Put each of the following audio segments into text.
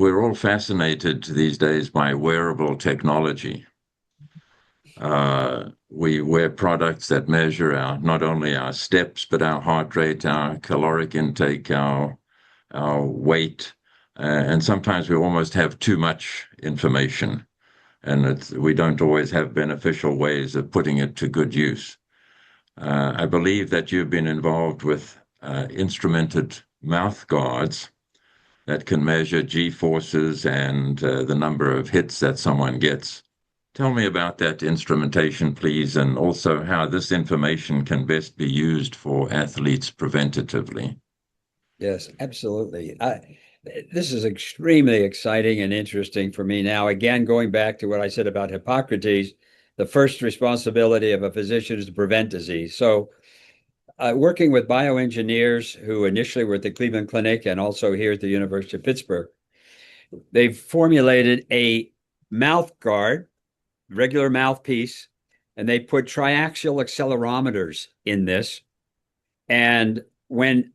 we're all fascinated these days by wearable technology. We wear products that measure not only our steps, but our heart rate, our caloric intake, our weight, and sometimes we almost have too much information, and we don't always have beneficial ways of putting it to good use. I believe that you've been involved with instrumented mouth guards that can measure G forces and the number of hits that someone gets. Tell me about that instrumentation, please, and also how this information can best be used for athletes preventatively. Yes, absolutely. This is extremely exciting and interesting for me now. Again, going back to what I said about Hippocrates, the first responsibility of a physician is to prevent disease. So, working with bioengineers who initially were at the Cleveland Clinic and also here at the University of Pittsburgh, they've formulated a mouth guard, regular mouthpiece, and they put triaxial accelerometers in this. And when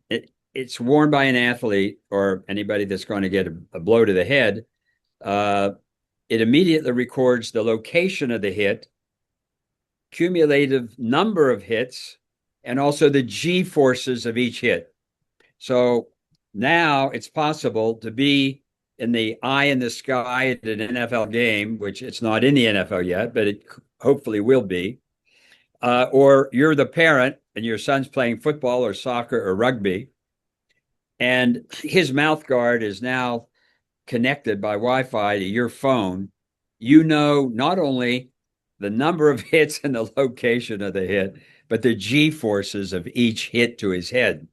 it's worn by an athlete or anybody that's going to get a blow to the head, it immediately records the location of the hit, cumulative number of hits, and also the G forces of each hit. So now it's possible to be in the eye in the sky at an NFL game, which it's not in the NFL yet, but it hopefully will be. Or you're the parent and your son's playing football or soccer or rugby, and his mouth guard is now connected by Wi-Fi to your phone. You know not only the number of hits and the location of the hit, but the G forces of each hit to his head.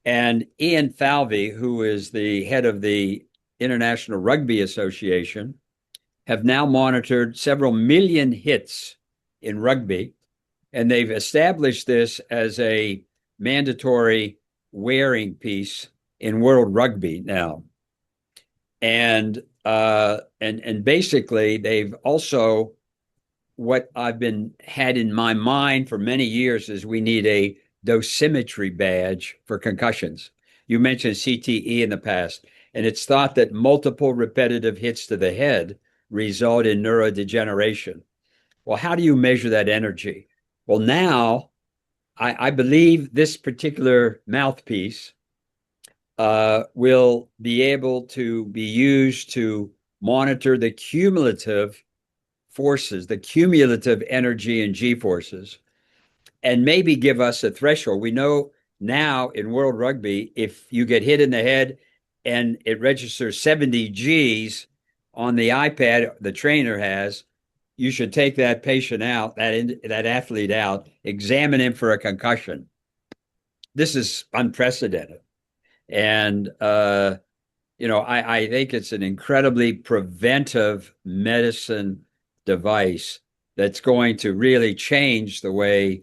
And Ian Falvey, who is the head of the International Rugby Association, have now monitored several million hits in rugby, and they've established this as a mandatory wearing piece in World Rugby now. And basically they've also, what I've had in my mind for many years is we need a dosimetry badge for concussions. You mentioned CTE in the past, and it's thought that multiple repetitive hits to the head result in neurodegeneration. Well, how do you measure that energy? Well, now I believe this particular mouthpiece will be able to be used to monitor the cumulative forces, the cumulative energy and G forces, and maybe give us a threshold. We know now in World Rugby, if you get hit in the head and it registers 70 Gs on the iPad the trainer has, you should take that patient out, that athlete out, examine him for a concussion. This is unprecedented. And, I think it's an incredibly preventive medicine device that's going to really change the way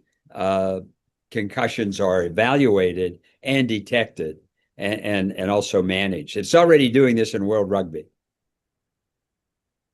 concussions are evaluated and detected and also managed. It's already doing this in World Rugby.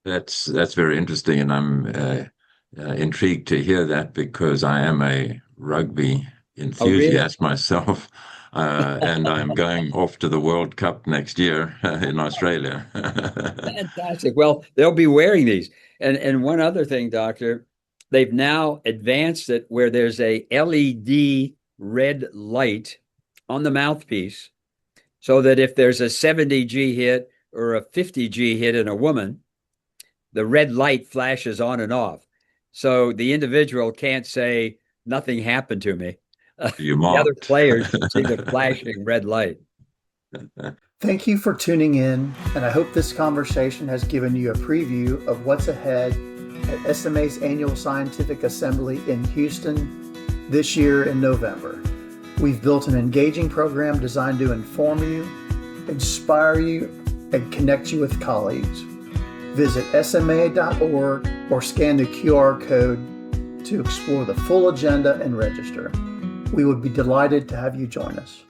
That's very interesting, and I'm intrigued to hear that because I am a rugby enthusiast myself, and I'm going off to the World Cup next year in Australia. Fantastic. Well, they'll be wearing these. And one other thing, Doctor, they've now advanced it where there's a LED red light on the mouthpiece, so that if there's a 70 G hit or a 50 G hit in a woman, the red light flashes on and off. So the individual can't say, nothing happened to me. You The other mocked. players see the flashing red light. Thank you for tuning in, and I hope this conversation has given you a preview of what's ahead at SMA's annual Scientific Assembly in Houston this year in November. We've built an engaging program designed to inform you, inspire you, and connect you with colleagues. Visit sma.org or scan the QR code to explore the full agenda and register. We would be delighted to have you join us.